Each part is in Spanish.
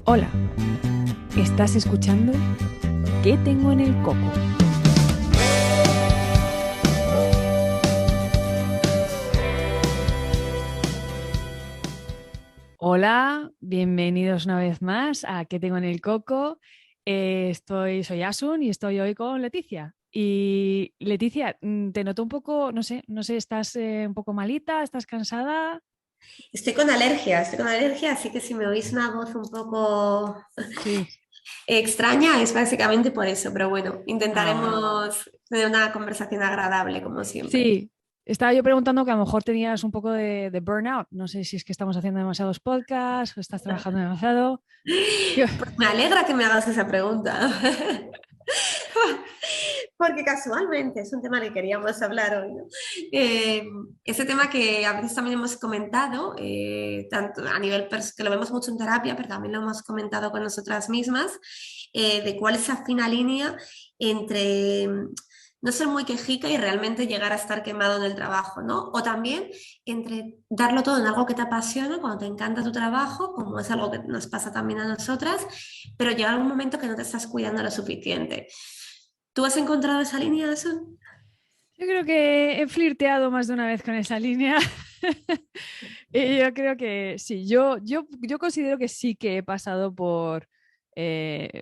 Hola, ¿estás escuchando? ¿Qué tengo en el coco? Hola, bienvenidos una vez más a ¿Qué tengo en el coco? Soy Asun y estoy hoy con Leticia. Y Leticia, te noto un poco, no sé, ¿estás un poco malita? ¿Estás cansada? Estoy con alergia, así que si me oís una voz un poco Sí. extraña es básicamente por eso, pero bueno, Ah, bueno. intentaremos tener una conversación agradable como siempre. Sí, estaba yo preguntando que a lo mejor tenías un poco de burnout. No sé si es que estamos haciendo demasiados podcasts o estás trabajando demasiado. Yo- Pues me alegra que me hagas esa pregunta, porque casualmente es un tema que queríamos hablar hoy, ¿no? Ese tema que a veces también hemos comentado, tanto a nivel que lo vemos mucho en terapia, pero también lo hemos comentado con nosotras mismas, de cuál es esa fina línea entre no ser muy quejica y realmente llegar a estar quemado en el trabajo, ¿no? O también entre darlo todo en algo que te apasiona, cuando te encanta tu trabajo, como es algo que nos pasa también a nosotras, pero llega algún momento que no te estás cuidando lo suficiente. ¿Tú has encontrado esa línea, eso? Yo creo que he flirteado más de una vez con esa línea. Y yo creo que sí, yo considero que sí que he pasado por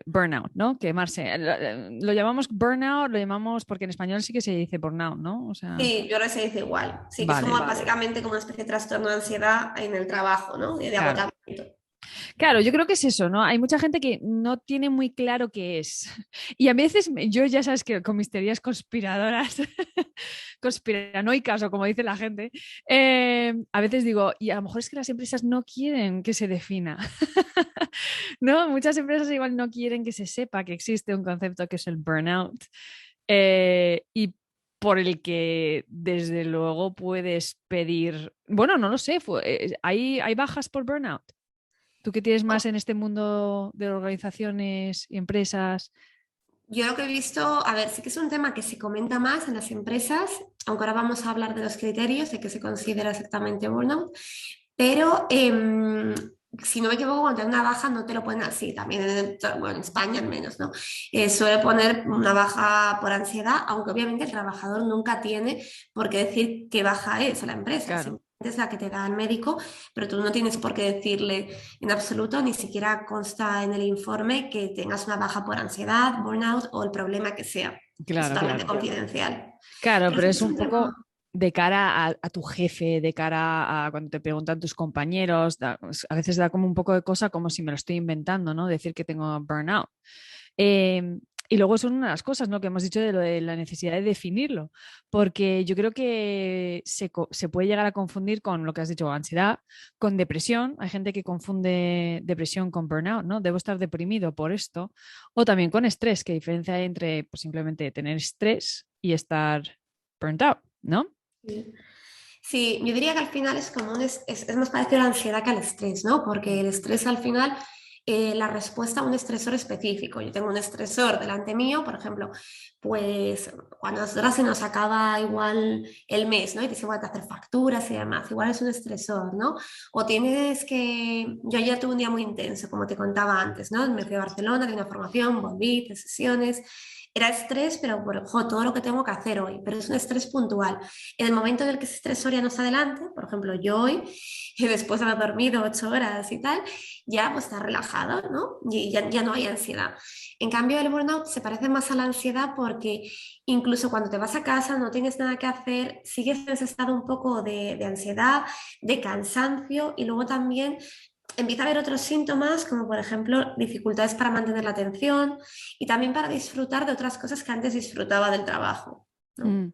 burnout, ¿no? Quemarse. Lo llamamos burnout, lo llamamos porque en español sí que se dice burnout, ¿no? O sea, Sí, yo creo que se dice igual. Sí, que es como vale. básicamente como una especie de trastorno de ansiedad en el trabajo, ¿no? De Claro. agotamiento. Claro, yo creo que es eso, ¿no? Hay mucha gente que no tiene muy claro qué es. Y a veces yo ya sabes que con mis teorías conspiradoras, conspiranoicas o como dice la gente, a veces digo, y a lo mejor es que las empresas no quieren que se defina, ¿no? Muchas empresas igual no quieren que se sepa que existe un concepto que es el burnout y por el que desde luego puedes pedir, bueno, no lo sé, ¿hay bajas por burnout? Tú que tienes más en este mundo de organizaciones y empresas. Yo lo que he visto, a ver, sí que es un tema que se comenta más en las empresas, aunque ahora vamos a hablar de los criterios de qué se considera exactamente burnout, pero si no me equivoco, cuando te dan una baja no te lo ponen así, también bueno, en España al menos, ¿no? Suele poner una baja por ansiedad, aunque obviamente el trabajador nunca tiene por qué decir qué baja es a la empresa, Claro, simplemente es la que te da el médico, pero tú no tienes por qué decirle en absoluto, ni siquiera consta en el informe que tengas una baja por ansiedad, burnout o el problema que sea. Es claro, totalmente claro. confidencial. Claro, Pero pero sí que es es un un tema. poco de cara a tu jefe, de cara a cuando te preguntan tus compañeros, a veces da como un poco de cosa como si me lo estoy inventando, ¿no? Decir que tengo burnout. Eh, y luego son una de las cosas, ¿no? Que hemos dicho de lo de la necesidad de definirlo, porque yo creo que se puede llegar a confundir con lo que has dicho, ansiedad, con depresión. Hay gente que confunde depresión con burnout, ¿no? Debo estar deprimido por esto. O también con estrés, que diferencia hay entre pues, simplemente tener estrés y estar burnt out, ¿no? Sí. Sí, yo diría que al final es como es más parecido a la ansiedad que al estrés, ¿no? Porque Mm. el estrés al final, la respuesta a un estresor específico. Yo tengo un estresor delante mío, por ejemplo, pues cuando a nosotras se nos acaba igual el mes, ¿no? Y tienes igual que hacer facturas y demás, igual es un estresor, ¿no? O tienes que, yo ayer tuve un día muy intenso, como te contaba antes, ¿no? Me fui a Barcelona, di una formación, volví, 3 sesiones. Era estrés, pero por todo lo que tengo que hacer hoy, pero es un estrés puntual. En el momento en el que ese estresor ya no está adelante, por ejemplo, yo hoy, y después de haber dormido 8 horas y tal, ya pues está relajado, ¿no? Y ya no hay ansiedad. En cambio, el burnout se parece más a la ansiedad porque incluso cuando te vas a casa, no tienes nada que hacer, sigues en ese estado un poco de ansiedad, de cansancio y luego también empieza a haber otros síntomas, como por ejemplo dificultades para mantener la atención y también para disfrutar de otras cosas que antes disfrutaba del trabajo, ¿no? Mm.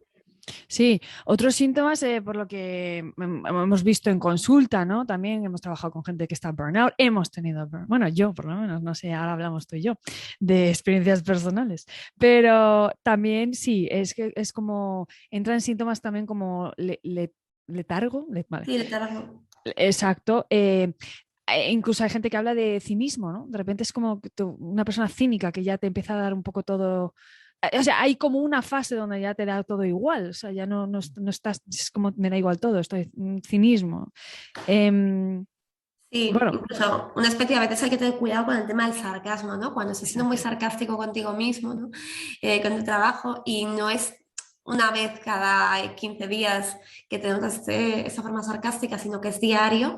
Sí, otros síntomas, por lo que hemos visto en consulta, ¿no? También hemos trabajado con gente que está burnout, hemos tenido, bueno, yo por lo menos, no sé, ahora hablamos tú y yo de experiencias personales, pero también sí, es que es como, entran síntomas también como letargo, vale, Sí, el trabajo. exacto. Incluso hay gente que habla de cinismo, ¿no? De repente es como que una persona cínica que ya te empieza a dar un poco todo. O sea, hay como una fase donde ya te da todo igual. O sea, ya no estás, es como me da igual todo, estoy cinismo. Em, Sí, Bueno, incluso una especie, a veces hay que tener cuidado con el tema del sarcasmo, ¿no? Cuando estás siendo muy exacto. sarcástico contigo mismo, ¿no? Con tu trabajo y no es una vez cada 15 días que te notas esa forma sarcástica, sino que es diario,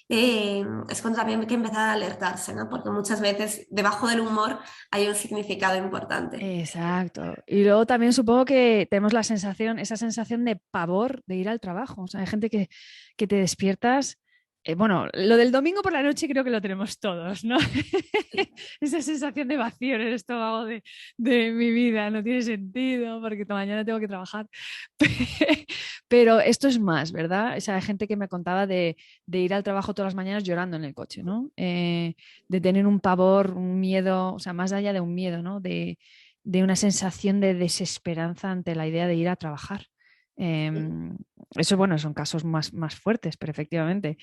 es cuando también hay que empezar a alertarse, ¿no? Porque muchas veces debajo del humor hay un significado importante. Exacto. Y luego también supongo que tenemos la sensación, esa sensación de pavor de ir al trabajo. O sea, hay gente que te despiertas. Bueno, lo del domingo por la noche creo que lo tenemos todos, ¿no? Esa sensación de vacío en el estómago de mi vida, no tiene sentido porque mañana tengo que trabajar. Pero esto es más, ¿verdad? O sea, hay gente que me contaba de ir al trabajo todas las mañanas llorando en el coche, ¿no? De tener un pavor, un miedo, o sea, más allá de un miedo, ¿no? De una sensación de desesperanza ante la idea de ir a trabajar. Eso, bueno, son casos más fuertes, pero efectivamente.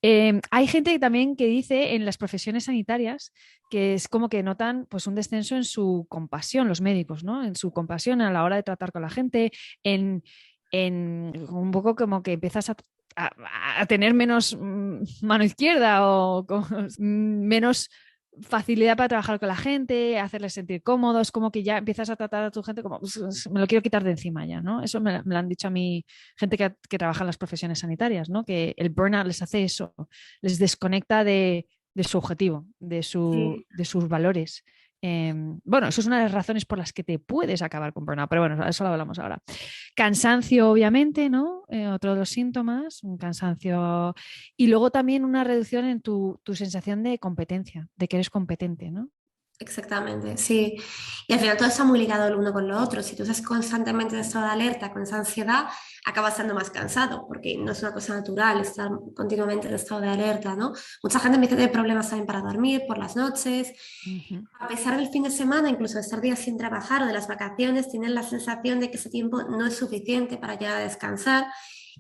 Hay gente también que dice en las profesiones sanitarias que es como que notan pues, un descenso en su compasión, los médicos, ¿no? En su compasión a la hora de tratar con la gente, en un poco como que empiezas a tener menos mano izquierda o menos facilidad para trabajar con la gente, hacerles sentir cómodos, como que ya empiezas a tratar a tu gente como "Pues, me lo quiero quitar de encima ya, ¿no? Eso me lo han dicho a mí gente que trabaja en las profesiones sanitarias, ¿no? Que el burnout les hace eso, les desconecta de su objetivo, Sí. de sus valores. Bueno, eso es una de las razones por las que te puedes acabar con burnout, pero bueno, eso lo hablamos ahora. Cansancio, obviamente, ¿no? Otro de los síntomas, un cansancio. Y luego también una reducción en tu sensación de competencia, de que eres competente, ¿no? Exactamente, sí. Y al final todo está muy ligado el uno con lo otro. Si tú estás constantemente en estado de alerta, con esa ansiedad, acabas estando más cansado, porque no es una cosa natural estar continuamente en estado de alerta, ¿no? Mucha gente empieza a tener problemas también para dormir por las noches. Ujú. A pesar del fin de semana, incluso de estar días sin trabajar o de las vacaciones, tienen la sensación de que ese tiempo no es suficiente para llegar a descansar.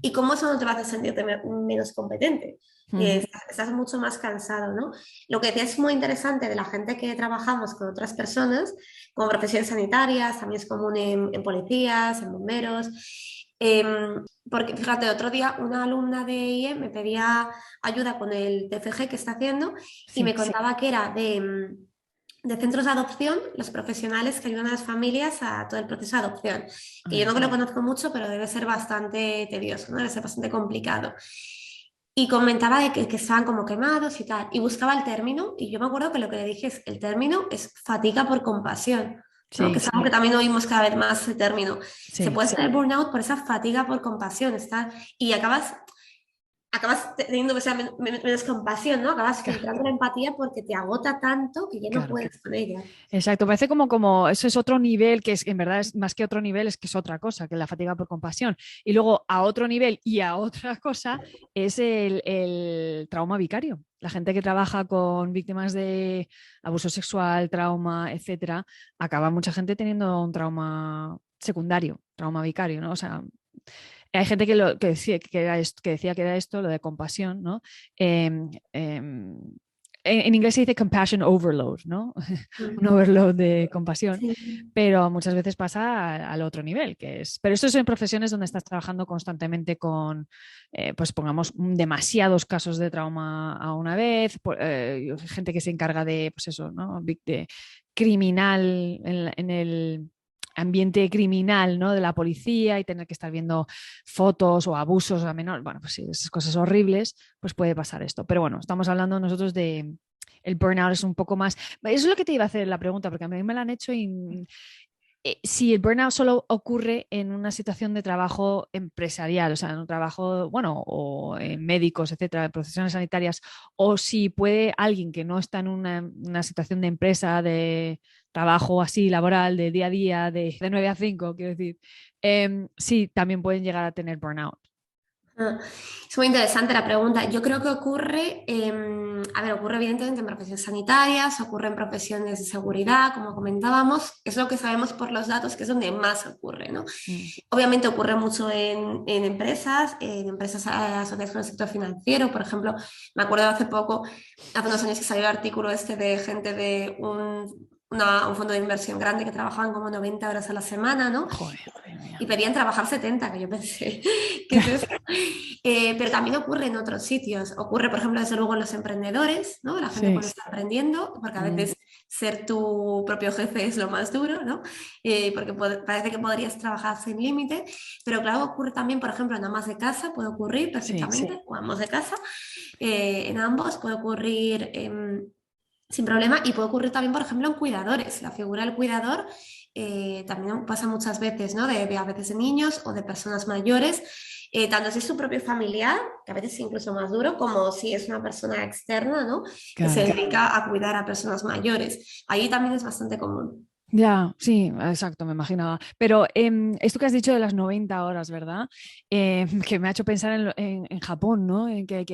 Y cómo eso no te va a hacer sentirte menos competente. Ujú. Estás mucho más cansado, ¿no? Lo que decía es muy interesante de la gente que trabajamos con otras personas, como profesiones sanitarias, también es común en policías, en bomberos. Eh, Porque fíjate, otro día una alumna de IE me pedía ayuda con el TFG que está haciendo y me Sí. contaba que era de centros de adopción, los profesionales que ayudan a las familias a todo el proceso de adopción. Que yo Ay, no lo sí. conozco mucho, pero debe ser bastante tedioso, ¿no? Debe ser bastante complicado. Y comentaba de que estaban como quemados y tal. Y buscaba el término, y yo me acuerdo que lo que le dije es, el término es fatiga por compasión, ¿no? Que Sí, es algo que también oímos cada vez más ese término. Se sí. puede hacer burnout por esa fatiga por compasión, está, y acabas teniendo que ser menos compasión, ¿no? Acabas filtrando la empatía porque te agota tanto que ya no Claro. puedes con ella. Exacto, parece como eso es otro nivel, que es en verdad es más que otro nivel, es que es otra cosa, que la fatiga por compasión. Y luego a otro nivel y a otra cosa es el trauma vicario. La gente que trabaja con víctimas de abuso sexual, trauma, etcétera, acaba mucha gente teniendo un trauma secundario, trauma vicario, ¿no? O sea, hay gente que decía que era esto, lo de compasión, ¿no? En inglés se dice compassion overload, ¿no? Un Mm. overload de compasión, Sí. pero muchas veces pasa al otro nivel, que es, pero esto es en profesiones donde estás trabajando constantemente con, pues pongamos, demasiados casos de trauma a una vez, gente que se encarga de, pues eso, ¿no? De criminal en el ambiente criminal, ¿no? De la policía y tener que estar viendo fotos o abusos a menor, bueno, pues sí, esas cosas horribles, pues puede pasar esto. Pero bueno, estamos hablando nosotros de el burnout es un poco más. Eso es lo que te iba a hacer la pregunta, porque a mí me la han hecho y si el burnout solo ocurre en una situación de trabajo empresarial, o sea, en un trabajo, bueno, o en médicos, etcétera, en profesiones sanitarias, o si puede alguien que no está en una situación de empresa, de trabajo así, laboral, de día a día, de 9 a 5, quiero decir, sí, también pueden llegar a tener burnout. Ah, es muy interesante la pregunta. Yo creo que ocurre, a ver, ocurre evidentemente en profesiones sanitarias, ocurre en profesiones de seguridad, como comentábamos, es lo que sabemos por los datos, que es donde más ocurre, ¿no? Mm. Obviamente ocurre mucho en empresas asociadas con el sector financiero, por ejemplo, me acuerdo hace poco, hace unos años que salió el artículo este de gente de un un fondo de inversión grande que trabajaban como 90 horas a la semana, ¿no? Joder, madre mía. Y pedían trabajar 70, que yo pensé, ¿qué es eso? Pero también ocurre en otros sitios. Ocurre, por ejemplo, desde luego en los emprendedores, ¿no? La gente Sí. cuando está emprendiendo, porque a Mm, veces ser tu propio jefe es lo más duro, ¿no? Porque parece que podrías trabajar sin límite, pero claro, ocurre también, por ejemplo, en amas de casa, puede ocurrir sí. perfectamente, o amos de casa, en ambos puede ocurrir sin problema y puede ocurrir también, por ejemplo, en cuidadores. La figura del cuidador también pasa muchas veces, ¿no? A veces de niños o de personas mayores, tanto si es su propio familiar, que a veces es incluso más duro, como si es una persona externa, ¿no? Que se Claro. dedica a cuidar a personas mayores. Ahí también es bastante común. Ya, sí, exacto, me imaginaba. Pero esto que has dicho de las 90 horas, ¿verdad? Que me ha hecho pensar en Japón, ¿no? En que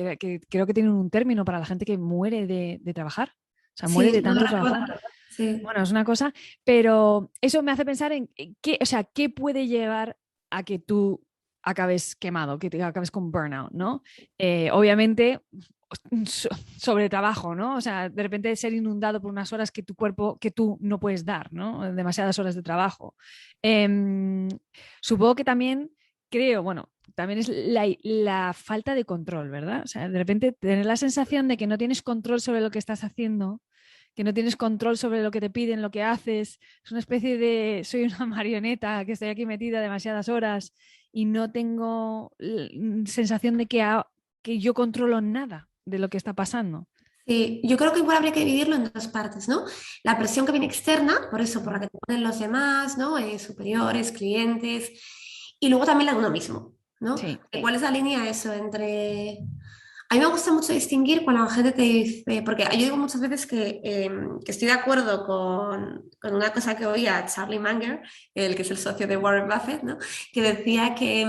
creo que tienen un término para la gente que muere de trabajar. O sea, muere Sí, de no lo tanto recuerdo. trabajar. Sí. Bueno, es una cosa, pero eso me hace pensar en qué, o sea, qué puede llevar a que tú acabes quemado, que te acabes con burnout, ¿no? Obviamente, sobre trabajo, ¿no? O sea, de repente ser inundado por unas horas que tu cuerpo, que tú no puedes dar, ¿no? Demasiadas horas de trabajo. Em, Supongo que también creo, bueno, también es la falta de control, ¿verdad? O sea, de repente tener la sensación de que no tienes control sobre lo que estás haciendo, que no tienes control sobre lo que te piden, lo que haces. Es una especie de, soy una marioneta que estoy aquí metida demasiadas horas y no tengo sensación de que yo controlo nada de lo que está pasando. Sí, yo creo que igual habría que dividirlo en dos partes, ¿no? La presión que viene externa, por eso, por la que te ponen los demás, ¿no? Superiores, clientes, y luego también la de uno mismo, ¿no? Sí, ¿Cuál es la línea eso entre... A mí me gusta mucho distinguir cuando la gente te dice, porque yo digo muchas veces que estoy de acuerdo con una cosa que oía Charlie Munger, el que es el socio de Warren Buffett, ¿no? Que decía que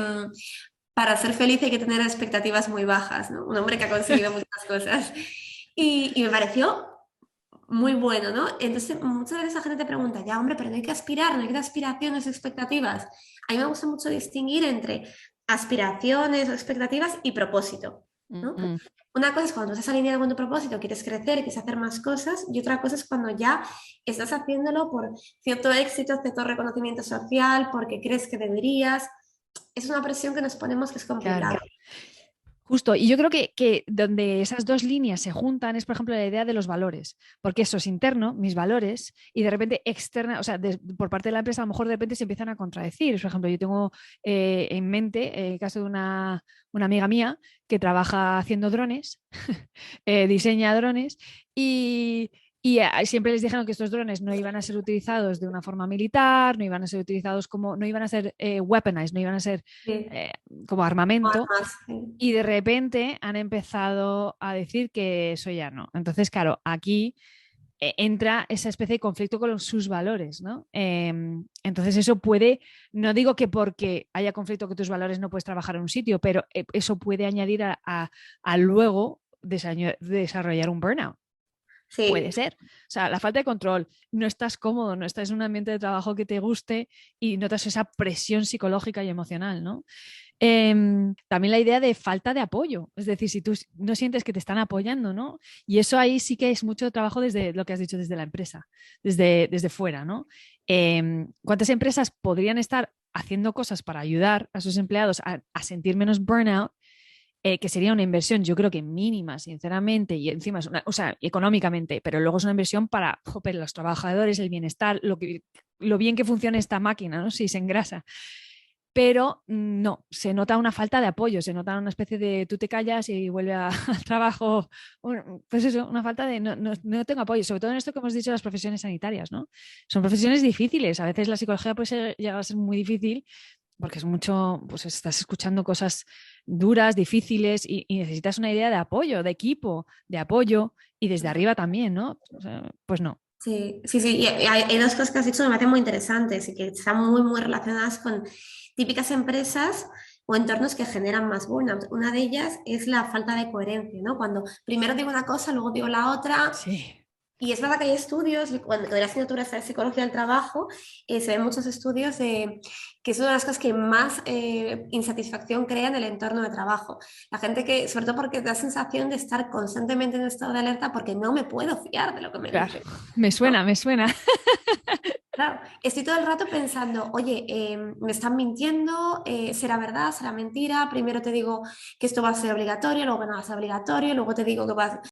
para ser feliz hay que tener expectativas muy bajas, ¿no? Un hombre que ha conseguido muchas cosas. Y me pareció muy bueno, ¿no? Entonces, muchas veces la gente te pregunta, ya, hombre, pero no hay que aspirar, no hay que tener aspiraciones, expectativas. A mí me gusta mucho distinguir entre aspiraciones o expectativas y propósito, ¿no? mm, Una cosa es cuando estás alineado con tu propósito, quieres crecer, quieres hacer más cosas, y otra cosa es cuando ya estás haciéndolo por cierto éxito, cierto reconocimiento social, porque crees que deberías. Es una presión que nos ponemos que es claro. complicada. Justo, y yo creo que donde esas dos líneas se juntan es, por ejemplo, la idea de los valores, porque eso es interno, mis valores, y de repente externa, o sea, por parte de la empresa a lo mejor de repente se empiezan a contradecir. Por ejemplo, yo tengo en mente el caso de una amiga mía que trabaja haciendo drones, diseña drones, y, siempre les dijeron que estos drones no iban a ser utilizados de una forma militar, no iban a ser utilizados como, no iban a ser weaponized, no iban a ser Sí. eh, como armamento Más, sí. y de repente han empezado a decir que eso ya no. Entonces, claro, aquí entra esa especie de conflicto con sus valores, ¿no? Entonces eso puede, no digo que porque haya conflicto con tus valores no puedes trabajar en un sitio, pero eso puede añadir a luego desarrollar un burnout. Puede Sí, ser. O sea, la falta de control, no estás cómodo, no estás en un ambiente de trabajo que te guste y notas esa presión psicológica y emocional, ¿no? También la idea de falta de apoyo, es decir, si tú no sientes que te están apoyando, ¿no? Y eso ahí sí que es mucho trabajo desde lo que has dicho, desde la empresa, desde fuera, ¿no? ¿Cuántas empresas podrían estar haciendo cosas para ayudar a sus empleados a sentir menos burnout? Que sería una inversión, yo creo que mínima, sinceramente, y encima es una, o sea, económicamente, pero luego es una inversión para joder, los trabajadores, el bienestar, lo bien que funciona esta máquina, ¿no? Si se engrasa, pero no, se nota una falta de apoyo, se nota una especie de tú te callas y vuelve al trabajo, pues eso, una falta de no tengo apoyo, sobre todo en esto que hemos dicho las profesiones sanitarias, ¿no? Son profesiones difíciles, a veces la psicología puede llegar a ser muy difícil porque es mucho, pues estás escuchando cosas duras, difíciles y necesitas una idea de apoyo, de equipo, de apoyo y desde arriba también, ¿no? O sea, pues no. sí, sí, sí. Y hay dos cosas que has dicho que me parecen muy interesantes y que están muy, muy relacionadas con típicas empresas o entornos que generan más burnout. Una de ellas es la falta de coherencia, ¿no? Cuando primero digo una cosa, luego digo la otra. Sí. Y es verdad que hay estudios, cuando la asignatura está de psicología del trabajo, se ven muchos estudios de que es una de las cosas que más insatisfacción crea en el entorno de trabajo. La gente que, sobre todo porque da sensación de estar constantemente en estado de alerta porque no me puedo fiar de lo que me Claro, dicen, me suena, ¿no? me suena. Claro, estoy todo el rato pensando, oye, me están mintiendo, será verdad, será mentira, primero te digo que esto va a ser obligatorio, luego que no va a ser obligatorio, luego te digo que va a...